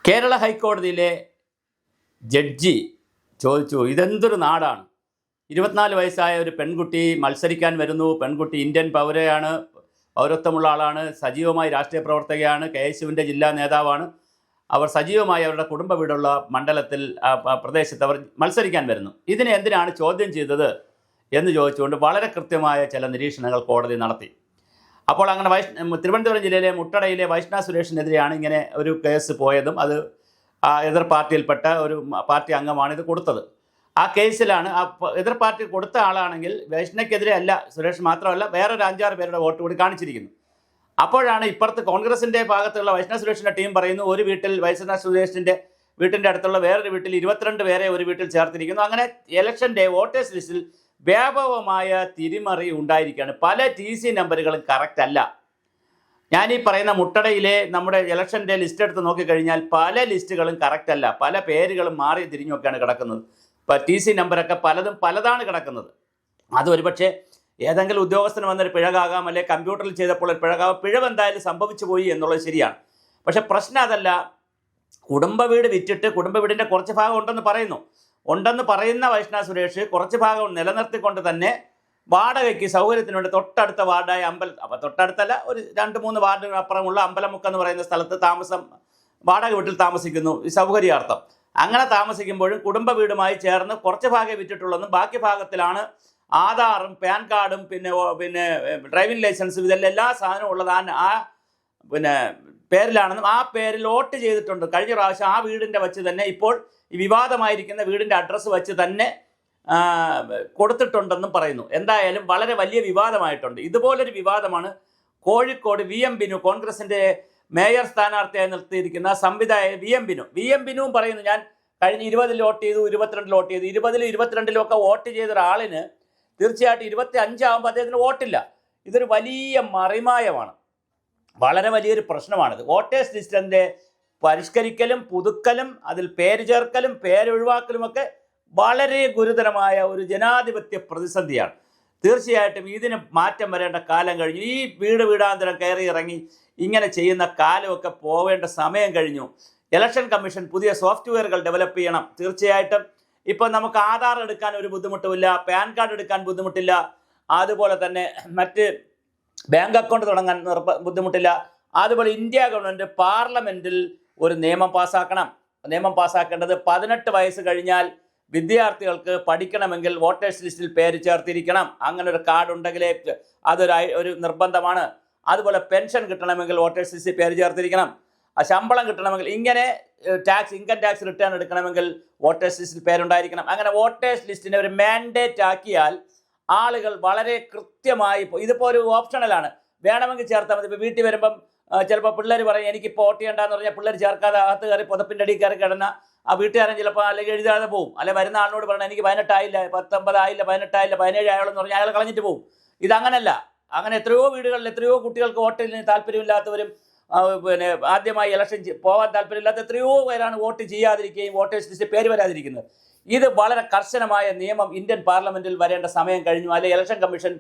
കേരള ഹൈക്കോടതിയിലെ ജഡ്ജി ചോദിച്ചു, ഇതെന്തൊരു നാടാണ്. 24 വയസ്സായ ഒരു പെൺകുട്ടി മത്സരിക്കാൻ വരുന്നു. പെൺകുട്ടി ഇന്ത്യൻ പൗരയാണ്, പൗരത്വമുള്ള ആളാണ്, സജീവമായി രാഷ്ട്രീയ പ്രവർത്തകയാണ്, KSUവിൻ്റെ ജില്ലാ നേതാവാണ്. അവർ സജീവമായി അവരുടെ കുടുംബ വീടുള്ള മണ്ഡലത്തിൽ പ്രദേശത്ത് അവർ മത്സരിക്കാൻ വരുന്നു. ഇതിനെ എന്തിനാണ് ചോദ്യം ചെയ്തത് എന്ന് ചോദിച്ചുകൊണ്ട് വളരെ കൃത്യമായ ചില നിരീക്ഷണങ്ങൾ കോടതി നടത്തി. അപ്പോൾ അങ്ങനെ തിരുവനന്തപുരം ജില്ലയിലെ മുട്ടടയിലെ വൈഷ്ണ സുരേഷിനെതിരെയാണ് ഇങ്ങനെ ഒരു കേസ് പോയതും. അത് എതിർ പാർട്ടിയിൽപ്പെട്ട ഒരു പാർട്ടി അംഗമാണ് ഇത് കൊടുത്തത്. ആ കേസിലാണ് എതിർ പാർട്ടി കൊടുത്ത ആളാണെങ്കിൽ വൈഷ്ണയ്ക്കെതിരെ അല്ല, സുരേഷ് മാത്രമല്ല വേറൊരു 5-6 പേരുടെ വോട്ട് കൂടി കാണിച്ചിരിക്കുന്നു. അപ്പോഴാണ് ഇപ്പുറത്ത് കോൺഗ്രസിൻ്റെ ഭാഗത്തുള്ള വൈഷ്ണ സുരേഷിൻ്റെ ടീം പറയുന്നു, ഒരു വീട്ടിൽ വൈഷ്ണ സുരേഷിൻ്റെ വീട്ടിൻ്റെ അടുത്തുള്ള വേറൊരു വീട്ടിൽ 22 പേരെ ഒരു വീട്ടിൽ ചേർത്തിരിക്കുന്നു. അങ്ങനെ ഇലക്ഷൻ്റെ വോട്ടേഴ്സ് ലിസ്റ്റിൽ വ്യാപകമായ തിരിമറി ഉണ്ടായിരിക്കുകയാണ്. പല TC നമ്പറുകളും കറക്റ്റ് അല്ല. ഞാനീ പറയുന്ന മുട്ടടയിലെ നമ്മുടെ ഇലക്ഷൻ്റെ ലിസ്റ്റ് എടുത്ത് നോക്കിക്കഴിഞ്ഞാൽ പല ലിസ്റ്റുകളും കറക്റ്റ് അല്ല. പല പേരുകളും മാറി തിരിഞ്ഞൊക്കെയാണ് കിടക്കുന്നത്. ഇപ്പോൾ TC നമ്പറൊക്കെ പലതാണ് കിടക്കുന്നത്. അത് ഒരുപക്ഷെ ഏതെങ്കിലും ഉദ്യോഗസ്ഥന് വന്നൊരു പിഴകാകാം, അല്ലെങ്കിൽ കമ്പ്യൂട്ടറിൽ ചെയ്തപ്പോൾ ഒരു പിഴകാകാം. പിഴവ് എന്തായാലും സംഭവിച്ചു പോയി എന്നുള്ളത് ശരിയാണ്. പക്ഷെ പ്രശ്നം അതല്ല. കുടുംബ വീട് വിറ്റിട്ട് കുടുംബ വീടിൻ്റെ കുറച്ച് ഭാഗം ഉണ്ടെന്ന് പറയുന്ന വൈഷ്ണ സുരേഷ് കുറച്ച് ഭാഗം നിലനിർത്തിക്കൊണ്ട് തന്നെ വാടകയ്ക്ക് സൗകര്യത്തിന് വേണ്ടി തൊട്ടടുത്ത വാർഡായ അപ്പോൾ തൊട്ടടുത്തല്ല, ഒരു 2-3 വാർഡുകൾ അപ്പുറമുള്ള അമ്പലമുക്ക് എന്ന് പറയുന്ന സ്ഥലത്ത് വാടക വീട്ടിൽ താമസിക്കുന്നു ഈ സൗകര്യാർത്ഥം. അങ്ങനെ താമസിക്കുമ്പോഴും കുടുംബ വീടുമായി ചേർന്ന് കുറച്ച് ഭാഗമേ വിറ്റിട്ടുള്ളതെന്നും ബാക്കി ഭാഗത്തിലാണ് ആധാറും പാൻ കാർഡും പിന്നെ ഡ്രൈവിംഗ് ലൈസൻസും ഇതെല്ലാം എല്ലാ സാധനവും ഉള്ളത് പേരിലാണെന്നും ആ പേരിൽ വോട്ട് ചെയ്തിട്ടുണ്ട്. കഴിഞ്ഞ പ്രാവശ്യം ആ വീടിൻ്റെ വച്ച് തന്നെ ഇപ്പോൾ ഈ വിവാദമായിരിക്കുന്ന വീടിൻ്റെ അഡ്രസ്സ് വച്ച് തന്നെ കൊടുത്തിട്ടുണ്ടെന്നും പറയുന്നു. എന്തായാലും വളരെ വലിയ വിവാദമായിട്ടുണ്ട്. ഇതുപോലൊരു വിവാദമാണ് കോഴിക്കോട് VM ബിനു, കോൺഗ്രസിൻ്റെ മേയർ സ്ഥാനാർത്ഥിയായി നിർത്തിയിരിക്കുന്ന സംവിധായകൻ VM ബിനുവും പറയുന്നു, ഞാൻ കഴിഞ്ഞ 20 വോട്ട് ചെയ്തു, 22 വോട്ട് ചെയ്തു. 20 22 ഒക്കെ വോട്ട് ചെയ്ത ഒരാളിന് തീർച്ചയായിട്ടും 25 ആകുമ്പോൾ അദ്ദേഹത്തിന് വോട്ടില്ല. ഇതൊരു വലിയ മറിമായമാണ്, വളരെ വലിയൊരു പ്രശ്നമാണിത്. വോട്ടേഴ്സ് ലിസ്റ്റിൻ്റെ പരിഷ്കരിക്കലും പുതുക്കലും അതിൽ പേര് ചേർക്കലും പേരൊഴിവാക്കലുമൊക്കെ വളരെ ഗുരുതരമായ ഒരു ജനാധിപത്യ പ്രതിസന്ധിയാണ്. തീർച്ചയായിട്ടും ഇതിന് മാറ്റം വരേണ്ട കാലം കഴിഞ്ഞു. ഈ വീടാന്തരം കയറി ഇറങ്ങി ഇങ്ങനെ ചെയ്യുന്ന കാലമൊക്കെ പോവേണ്ട സമയം കഴിഞ്ഞു. ഇലക്ഷൻ കമ്മീഷൻ പുതിയ സോഫ്റ്റ്വെയറുകൾ ഡെവലപ്പ് ചെയ്യണം. തീർച്ചയായിട്ടും ഇപ്പോൾ നമുക്ക് ആധാർ എടുക്കാൻ ഒരു ബുദ്ധിമുട്ടുമില്ല, പാൻ കാർഡ് എടുക്കാൻ ബുദ്ധിമുട്ടില്ല, അതുപോലെ തന്നെ മറ്റ് ബാങ്ക് അക്കൗണ്ട് തുടങ്ങാൻ ബുദ്ധിമുട്ടില്ല. അതുപോലെ ഇന്ത്യ ഗവൺമെൻറ് പാർലമെൻറ്റിൽ ഒരു നിയമം പാസ്സാക്കണം. നിയമം പാസ്സാക്കേണ്ടത് 18 വയസ്സ് കഴിഞ്ഞാൽ വിദ്യാർത്ഥികൾക്ക് പഠിക്കണമെങ്കിൽ വോട്ടേഴ്സ് ലിസ്റ്റിൽ പേര് ചേർത്തിരിക്കണം. അങ്ങനെ ഒരു കാർഡ് ഉണ്ടെങ്കിലേ ഒരു നിർബന്ധമാണ്. അതുപോലെ പെൻഷൻ കിട്ടണമെങ്കിൽ വോട്ടേഴ്സ് ലിസ്റ്റിൽ പേര് ചേർത്തിരിക്കണം. ശമ്പളം കിട്ടണമെങ്കിൽ ഇങ്ങനെ ഇൻകം ടാക്സ് റിട്ടേൺ എടുക്കണമെങ്കിൽ വോട്ടേഴ്സ് ലിസ്റ്റിൽ പേരുണ്ടായിരിക്കണം. അങ്ങനെ വോട്ടേഴ്സ് ലിസ്റ്റിനെ ഒരു മാൻഡേറ്റ് ആക്കിയാൽ ആളുകൾ വളരെ കൃത്യമായി, ഇതിപ്പോൾ ഒരു ഓപ്ഷണലാണ്, വേണമെങ്കിൽ ചേർത്താൽ മതി. ഇപ്പോൾ വീട്ടിൽ വരുമ്പം ചിലപ്പോൾ പിള്ളേർ പറയും എനിക്കിപ്പോൾ വോട്ട് ചെയ്യണ്ടെന്ന് പറഞ്ഞാൽ പിള്ളേർ ചേർക്കാതെ അകത്ത് കയറി പുതപ്പിൻ്റെ അടിയിൽ കയറി കിടന്ന ആ വീട്ടുകാരൻ ചിലപ്പോൾ അല്ലെങ്കിൽ എഴുതാതെ പോകും. അല്ലെങ്കിൽ വരുന്ന ആളിനോട് പറയണം എനിക്ക് 18 ആയില്ല, 19 ആയില്ല, 18 ആയില്ല, 17 ആയോളെന്ന് പറഞ്ഞാൽ അയാൾ കളഞ്ഞിട്ട് പോകും. ഇതങ്ങനല്ല. അങ്ങനെ എത്രയോ വീടുകളിൽ എത്രയോ കുട്ടികൾക്ക് വോട്ടിന് താല്പര്യമില്ലാത്തവരും ആദ്യമായി ഇലക്ഷൻ പോകാൻ താല്പര്യമില്ലാത്ത എത്രയോ പേരാണ് വോട്ട് ചെയ്യാതിരിക്കുകയും വോട്ടേഴ്സ് ലിസ്റ്റിൽ പേര് വരാതിരിക്കുന്നത്. ഇത് വളരെ കർശനമായ നിയമം ഇന്ത്യൻ പാർലമെൻറ്റിൽ വരേണ്ട സമയം കഴിഞ്ഞു. അല്ലെങ്കിൽ ഇലക്ഷൻ കമ്മീഷൻ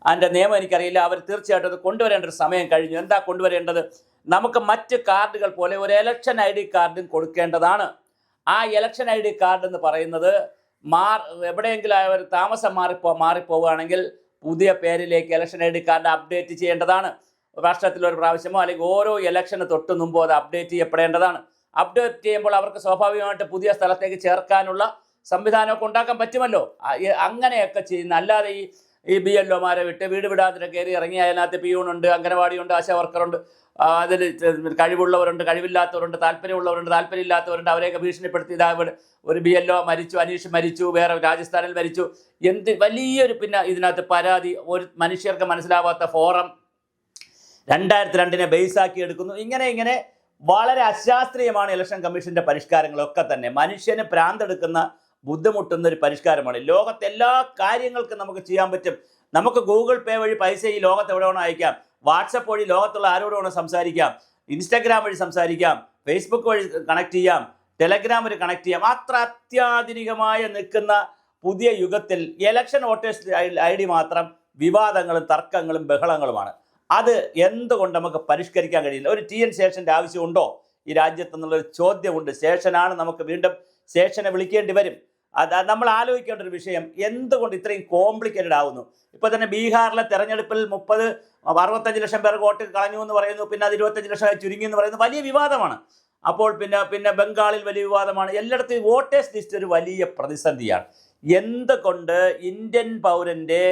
അതിൻ്റെ നിയമം എനിക്കറിയില്ല, അവർ തീർച്ചയായിട്ടും അത് കൊണ്ടുവരേണ്ട ഒരു സമയം കഴിഞ്ഞു. എന്താ കൊണ്ടുവരേണ്ടത്? നമുക്ക് മറ്റ് കാർഡുകൾ പോലെ ഒരു ഇലക്ഷൻ ID കാർഡും കൊടുക്കേണ്ടതാണ്. ആ ഇലക്ഷൻ ID കാർഡ് എന്ന് പറയുന്നത് എവിടെയെങ്കിലും അവർ താമസം മാറിപ്പോവുകയാണെങ്കിൽ പുതിയ പേരിലേക്ക് ഇലക്ഷൻ ID കാർഡ് അപ്ഡേറ്റ് ചെയ്യേണ്ടതാണ്. വർഷത്തിലൊരു പ്രാവശ്യമോ അല്ലെങ്കിൽ ഓരോ ഇലക്ഷന് തൊട്ട് മുമ്പോ അത് അപ്ഡേറ്റ് ചെയ്യപ്പെടേണ്ടതാണ്. അപ്ഡേറ്റ് ചെയ്യുമ്പോൾ അവർക്ക് സ്വാഭാവികമായിട്ട് പുതിയ സ്ഥലത്തേക്ക് ചേർക്കാനുള്ള സംവിധാനമൊക്കെ ഉണ്ടാക്കാൻ പറ്റുമല്ലോ. അങ്ങനെയൊക്കെ ചെയ്യുന്ന, അല്ലാതെ ഈ BLOമാരെ വിട്ട് വീടാന്തരം കയറി ഇറങ്ങി അതിനകത്ത് പിയൂണുണ്ട്, അംഗനവാടിയുണ്ട്, ആശാ വർക്കറുണ്ട്, അതിൽ കഴിവുള്ളവരുണ്ട്, കഴിവില്ലാത്തവരുണ്ട്, താല്പര്യമുള്ളവരുണ്ട്, താല്പര്യമില്ലാത്തവരുണ്ട്, അവരെയൊക്കെ ഭീഷണിപ്പെടുത്തി ഒരു BLO മരിച്ചു, അനീഷ് മരിച്ചു, വേറെ രാജസ്ഥാനിൽ മരിച്ചു, വലിയൊരു ഇതിനകത്ത് പരാതി, ഒരു മനുഷ്യർക്ക് മനസ്സിലാവാത്ത ഫോറം 2002 ബേസാക്കി എടുക്കുന്നു. ഇങ്ങനെ വളരെ അശാസ്ത്രീയമാണ് ഇലക്ഷൻ കമ്മീഷൻ്റെ പരിഷ്കാരങ്ങളൊക്കെ തന്നെ. മനുഷ്യന് ഭ്രാന്തെടുക്കുന്ന ബുദ്ധിമുട്ടുന്ന ഒരു പരിഷ്കാരമാണ്. ലോകത്തെ എല്ലാ കാര്യങ്ങൾക്കും നമുക്ക് ചെയ്യാൻ പറ്റും. നമുക്ക് ഗൂഗിൾ പേ വഴി പൈസ ഈ ലോകത്ത് എവിടെ വേണോ അയക്കാം, വാട്സപ്പ് വഴി ലോകത്തുള്ള ആരോട് വേണോ സംസാരിക്കാം, ഇൻസ്റ്റാഗ്രാം വഴി സംസാരിക്കാം, ഫേസ്ബുക്ക് വഴി കണക്ട് ചെയ്യാം, ടെലഗ്രാം വഴി കണക്ട് ചെയ്യാം. അത്ര അത്യാധുനികമായ നിൽക്കുന്ന പുതിയ യുഗത്തിൽ ഇലക്ഷൻ വോട്ടേഴ്സ് ID മാത്രം വിവാദങ്ങളും തർക്കങ്ങളും ബഹളങ്ങളുമാണ്. അത് എന്തുകൊണ്ട് നമുക്ക് പരിഷ്കരിക്കാൻ കഴിയില്ല? ഒരു TN ശേഷൻ്റെ ആവശ്യമുണ്ടോ? ഈ രാജ്യത്തെന്നുള്ളൊരു ചോദ്യമുണ്ട്. ശേഷനാണ് നമുക്ക് വീണ്ടും ശേഷനെ വിളിക്കേണ്ടി വരും. അത് നമ്മൾ ആലോചിക്കേണ്ട ഒരു വിഷയം, എന്തുകൊണ്ട് ഇത്രയും കോംപ്ലിക്കേറ്റഡ് ആവുന്നു? ഇപ്പോൾ തന്നെ ബീഹാറിലെ തെരഞ്ഞെടുപ്പിൽ 65 ലക്ഷം പേർ വോട്ട് കളഞ്ഞു എന്ന് പറയുന്നു, പിന്നെ അത് 25 ലക്ഷമായി ചുരുങ്ങി എന്ന് പറയുന്നത് വലിയ വിവാദമാണ്. അപ്പോൾ പിന്നെ ബംഗാളിൽ വലിയ വിവാദമാണ്. എല്ലായിടത്തും വോട്ടേഴ്സ് ലിസ്റ്റ് ഒരു വലിയ പ്രതിസന്ധിയാണ്. എന്തുകൊണ്ട് ഇന്ത്യൻ പൗരൻ്റെ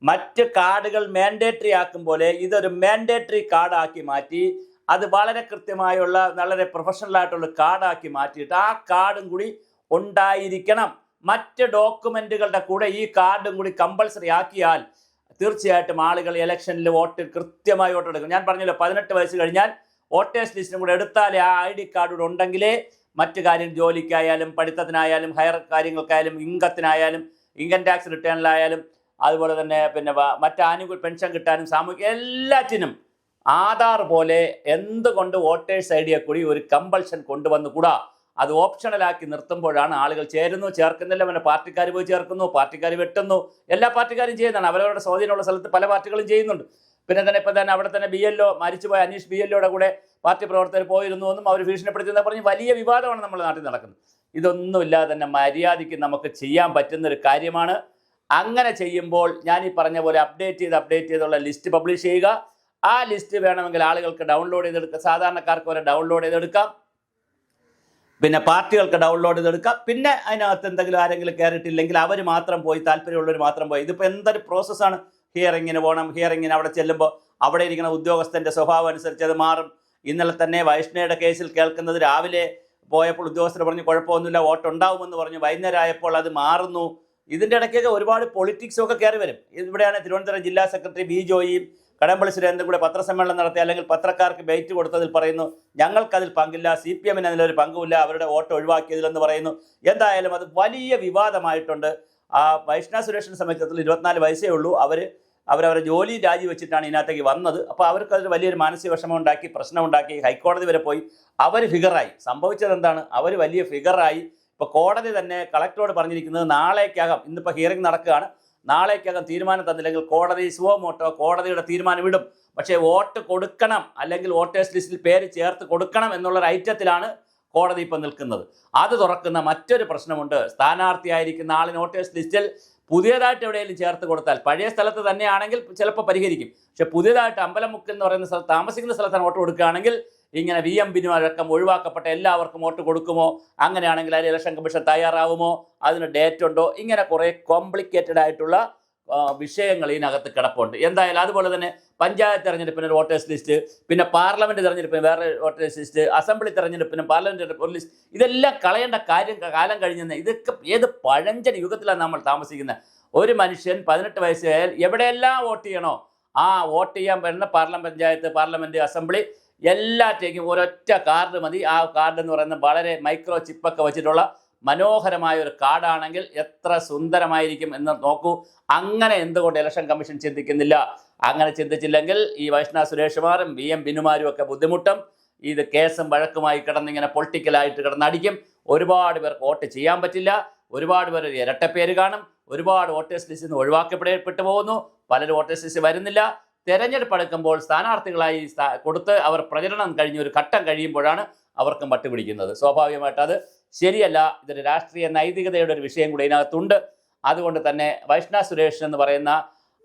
മറ്റ് കാർഡുകൾ മാൻഡേറ്ററി ആക്കും പോലെ ഇതൊരു മാൻഡേറ്ററി കാർഡാക്കി മാറ്റി അത് വളരെ കൃത്യമായുള്ള വളരെ പ്രൊഫഷണൽ ആയിട്ടുള്ള കാർഡാക്കി മാറ്റിയിട്ട് ആ കാർഡും കൂടി ഉണ്ടായിരിക്കണം. മറ്റ് ഡോക്യുമെൻറ്റുകളുടെ കൂടെ ഈ കാർഡും കൂടി കമ്പൾസറി ആക്കിയാൽ തീർച്ചയായിട്ടും ആളുകൾ ഇലക്ഷനിൽ വോട്ട് കൃത്യമായി വോട്ടെടുക്കും. ഞാൻ പറഞ്ഞല്ലോ 18 വയസ്സ് കഴിഞ്ഞാൽ വോട്ടേഴ്സ് ലിസ്റ്റും കൂടെ എടുത്താലേ ആ ID കാർഡ് കൂടെ ഉണ്ടെങ്കിലേ മറ്റു കാര്യം ജോലിക്കായാലും പഠിത്തത്തിനായാലും ഹയർ കാര്യങ്ങൾക്കായാലും ഇൻകത്തിനായാലും ഇൻകം ടാക്സ് റിട്ടേണിലായാലും അതുപോലെ തന്നെ പിന്നെ മറ്റ് ആനുകൂല്യ പെൻഷൻ കിട്ടാനും സാമൂഹിക എല്ലാറ്റിനും ആധാർ പോലെ എന്തുകൊണ്ട് വോട്ടേഴ്സ് ID കൂടി ഒരു കമ്പൾഷൻ കൊണ്ടുവന്നുകൂടാ? അത് ഓപ്ഷണലാക്കി നിർത്തുമ്പോഴാണ് ആളുകൾ ചേരുന്നു. ചേർക്കുന്നില്ല, പിന്നെ പാർട്ടിക്കാർ പോയി ചേർക്കുന്നു, പാർട്ടിക്കാർ വെട്ടുന്നു. എല്ലാ പാർട്ടിക്കാരും ചെയ്യുന്നതാണ്. അവരവരുടെ സ്വാധീനമുള്ള സ്ഥലത്ത് പല പാർട്ടികളും ചെയ്യുന്നുണ്ട്. പിന്നെ തന്നെ ഇപ്പം തന്നെ അവിടെ തന്നെ BLO മരിച്ചുപോയ അനീഷ് BLOയുടെ കൂടെ പാർട്ടി പ്രവർത്തകർ പോയിരുന്നു എന്നും അവർ ഭീഷണിപ്പെടുത്തിയെന്ന് പറഞ്ഞ് വലിയ വിവാദമാണ് നമ്മുടെ നാട്ടിൽ നടക്കുന്നത്. ഇതൊന്നുമില്ലാതെ തന്നെ മര്യാദയ്ക്ക് നമുക്ക് ചെയ്യാൻ പറ്റുന്നൊരു കാര്യമാണ്. അങ്ങനെ ചെയ്യുമ്പോൾ ഞാൻ ഈ പറഞ്ഞ പോലെ അപ്ഡേറ്റ് ചെയ്തുള്ള ലിസ്റ്റ് പബ്ലിഷ് ചെയ്യുക. ആ ലിസ്റ്റ് വേണമെങ്കിൽ ആളുകൾക്ക് ഡൗൺലോഡ് ചെയ്തെടുക്കാം, സാധാരണക്കാർക്ക് വരെ ഡൗൺലോഡ് ചെയ്തെടുക്കാം, പിന്നെ പാർട്ടികൾക്ക് ഡൗൺലോഡ് ചെയ്തെടുക്കാം. പിന്നെ അതിനകത്ത് എന്തെങ്കിലും ആരെങ്കിലും കയറിയിട്ടില്ലെങ്കിൽ അവർ മാത്രം പോയി, താല്പര്യമുള്ളവർ മാത്രം പോയി. ഇതിപ്പോൾ എന്തൊരു പ്രോസസ്സാണ്. ഹിയറിങ്ങിന് പോകണം, ഹിയറിങ്ങിന് അവിടെ ചെല്ലുമ്പോൾ അവിടെ ഇരിക്കുന്ന ഉദ്യോഗസ്ഥൻ്റെ സ്വഭാവം അനുസരിച്ച് അത് മാറും. ഇന്നലെ തന്നെ വൈഷ്ണയുടെ കേസിൽ കേൾക്കുന്നത് രാവിലെ പോയപ്പോൾ ഉദ്യോഗസ്ഥർ പറഞ്ഞു കുഴപ്പമൊന്നുമില്ല, വോട്ട് ഉണ്ടാവുമെന്ന് പറഞ്ഞു. വൈകുന്നേരം ആയപ്പോൾ അത് മാറുന്നു. ഇതിൻ്റെ ഇടയ്ക്കൊക്കെ ഒരുപാട് പൊളിറ്റിക്സും ഒക്കെ കയറി വരും. ഇവിടെയാണ് തിരുവനന്തപുരം ജില്ലാ സെക്രട്ടറി B. ജോയിയും കടമ്പള്ളി സുരേന്ദ്രൻ കൂടെ പത്രസമ്മേളനം നടത്തി, അല്ലെങ്കിൽ പത്രക്കാർക്ക് ബെയ്റ്റ് കൊടുത്തതിൽ പറയുന്നു ഞങ്ങൾക്കതിൽ പങ്കില്ല, CPM-ന് അതിലൊരു പങ്കുമില്ല, അവരുടെ വോട്ട് ഒഴിവാക്കിയതിലെന്ന് പറയുന്നു. എന്തായാലും അത് വലിയ വിവാദമായിട്ടുണ്ട്. വൈഷ്ണ സുരേഷിനെ സംബന്ധിച്ചിടത്തോളം 24 വയസ്സേ ഉള്ളൂ. അവരവരുടെ ജോലി രാജിവെച്ചിട്ടാണ് ഇതിനകത്തേക്ക് വന്നത്. അപ്പോൾ അവർക്കതിൽ വലിയൊരു മാനസിക വിഷമം ഉണ്ടാക്കി, പ്രശ്നമുണ്ടാക്കി, ഹൈക്കോടതി വരെ പോയി. അവർ ഫിഗറായി. സംഭവിച്ചത് എന്താണ്? അവർ വലിയ ഫിഗറായി. ഇപ്പോൾ കോടതി തന്നെ കളക്ടറോട് പറഞ്ഞിരിക്കുന്നത് നാളേക്കകം, ഇന്നിപ്പോൾ ഹിയറിംഗ് നടക്കുകയാണ്, നാളേക്കകം തീരുമാനം തന്നില്ലെങ്കിൽ കോടതി സുവോ മോട്ടോ കോടതിയുടെ തീരുമാനം വിടും. പക്ഷേ വോട്ട് കൊടുക്കണം, അല്ലെങ്കിൽ വോട്ടേഴ്സ് ലിസ്റ്റിൽ പേര് ചേർത്ത് കൊടുക്കണം എന്നുള്ളൊരു ഐറ്റത്തിലാണ് കോടതി ഇപ്പം നിൽക്കുന്നത്. അത് തുറക്കുന്ന മറ്റൊരു പ്രശ്നമുണ്ട്. സ്ഥാനാർത്ഥിയായിരിക്കുന്ന ആളിന് വോട്ടേഴ്സ് ലിസ്റ്റിൽ പുതിയതായിട്ട് എവിടെയെങ്കിലും ചേർത്ത് കൊടുത്താൽ, പഴയ സ്ഥലത്ത് തന്നെയാണെങ്കിൽ ചിലപ്പോൾ പരിഹരിക്കും. പക്ഷെ പുതിയതായിട്ട് അമ്പലമുക്ക് എന്ന് പറയുന്ന സ്ഥലത്ത്, താമസിക്കുന്ന സ്ഥലത്താണ് വോട്ട് കൊടുക്കുകയാണെങ്കിൽ ഇങ്ങനെ VM ബിനു അടക്കം ഒഴിവാക്കപ്പെട്ട എല്ലാവർക്കും വോട്ട് കൊടുക്കുമോ? അങ്ങനെയാണെങ്കിൽ അതിൽ ഇലക്ഷൻ കമ്മീഷൻ തയ്യാറാവുമോ? അതിന് ഡേറ്റ് ഉണ്ടോ? ഇങ്ങനെ കുറേ കോംപ്ലിക്കേറ്റഡ് ആയിട്ടുള്ള വിഷയങ്ങൾ ഇതിനകത്ത് കിടപ്പുണ്ട്. എന്തായാലും അതുപോലെ തന്നെ പഞ്ചായത്ത് തെരഞ്ഞെടുപ്പിന് ഒരു വോട്ടേഴ്സ് ലിസ്റ്റ്, പിന്നെ പാർലമെൻറ്റ് തെരഞ്ഞെടുപ്പിന് വേറെ വോട്ടേഴ്സ് ലിസ്റ്റ്, അസംബ്ലി തെരഞ്ഞെടുപ്പിനും പാർലമെൻറ്റ് ഒരു ലിസ്റ്റ്, ഇതെല്ലാം കളയേണ്ട കാലം കഴിഞ്ഞെന്ന്. ഇതൊക്കെ ഏത് പഴഞ്ചൻ യുഗത്തിലാണ് നമ്മൾ താമസിക്കുന്നത്? ഒരു മനുഷ്യൻ 18 വയസ്സായാൽ എവിടെയെല്ലാം വോട്ട് ചെയ്യണോ ആ വോട്ട് ചെയ്യാൻ വരുന്ന പാർലമെൻറ്റ്, അസംബ്ലി എല്ലാറ്റേക്കും ഒരൊറ്റ കാർഡ് മതി. ആ കാർഡ് എന്ന് പറയുന്നത് വളരെ മൈക്രോ ചിപ്പൊക്കെ വെച്ചിട്ടുള്ള മനോഹരമായ ഒരു കാർഡാണെങ്കിൽ എത്ര സുന്ദരമായിരിക്കും എന്ന് നോക്കൂ. അങ്ങനെ എന്തുകൊണ്ട് ഇലക്ഷൻ കമ്മീഷൻ ചിന്തിക്കുന്നില്ല? അങ്ങനെ ചിന്തിച്ചില്ലെങ്കിൽ ഈ വൈഷ്ണ സുരേഷുമാരും VM ബിനുമാരും ഒക്കെ ബുദ്ധിമുട്ടും. ഇത് കേസും വഴക്കുമായി കിടന്നിങ്ങനെ പൊളിറ്റിക്കലായിട്ട് കിടന്നടിക്കും. ഒരുപാട് പേർക്ക് വോട്ട് ചെയ്യാൻ പറ്റില്ല, ഒരുപാട് പേർ ഇരട്ടപ്പേര് കാണും, ഒരുപാട് വോട്ടേഴ്സ് ലിസ്റ്റിൽ നിന്ന് ഒഴിവാക്കപ്പെട്ടു പോകുന്നു, പലരും വോട്ടേഴ്സ് ലിസ്റ്റ് വരുന്നില്ല. തെരഞ്ഞെടുപ്പ് എടുക്കുമ്പോൾ സ്ഥാനാർത്ഥികളായി കൊടുത്ത് അവർ പ്രചരണം കഴിഞ്ഞ് ഒരു ഘട്ടം കഴിയുമ്പോഴാണ് അവർക്കും പട്ടുപിടിക്കുന്നത്. സ്വാഭാവികമായിട്ട് അത് ശരിയല്ല. ഇതൊരു രാഷ്ട്രീയ നൈതികതയുടെ ഒരു വിഷയം കൂടി ഇതിനകത്തുണ്ട്. അതുകൊണ്ട് തന്നെ വൈഷ്ണ സുരേഷ് എന്ന് പറയുന്ന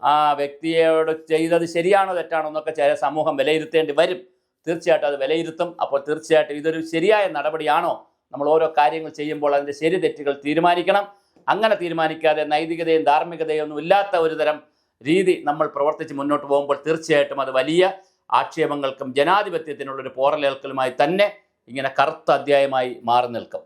ആ വ്യക്തിയോട് ചെയ്തത് ശരിയാണോ തെറ്റാണോ എന്നൊക്കെ ചില സമൂഹം വിലയിരുത്തേണ്ടി വരും. തീർച്ചയായിട്ടും അത് വിലയിരുത്തും. അപ്പോൾ തീർച്ചയായിട്ടും ഇതൊരു ശരിയായ നടപടിയാണോ? നമ്മൾ ഓരോ കാര്യങ്ങൾ ചെയ്യുമ്പോൾ അതിൻ്റെ ശരി തെറ്റുകൾ തീരുമാനിക്കണം. അങ്ങനെ തീരുമാനിക്കാതെ നൈതികതയും ധാർമ്മികതയും ഒന്നും ഇല്ലാത്ത ഒരു തരം രീതി നമ്മൾ പ്രവർത്തിച്ച് മുന്നോട്ട് പോകുമ്പോൾ തീർച്ചയായിട്ടും അത് വലിയ ആക്ഷേപങ്ങൾക്കും ജനാധിപത്യത്തിനുള്ളൊരു പോറലേൽക്കലുമായി തന്നെ ഇങ്ങനെ കറുത്ത അധ്യായമായി മാറി നിൽക്കും.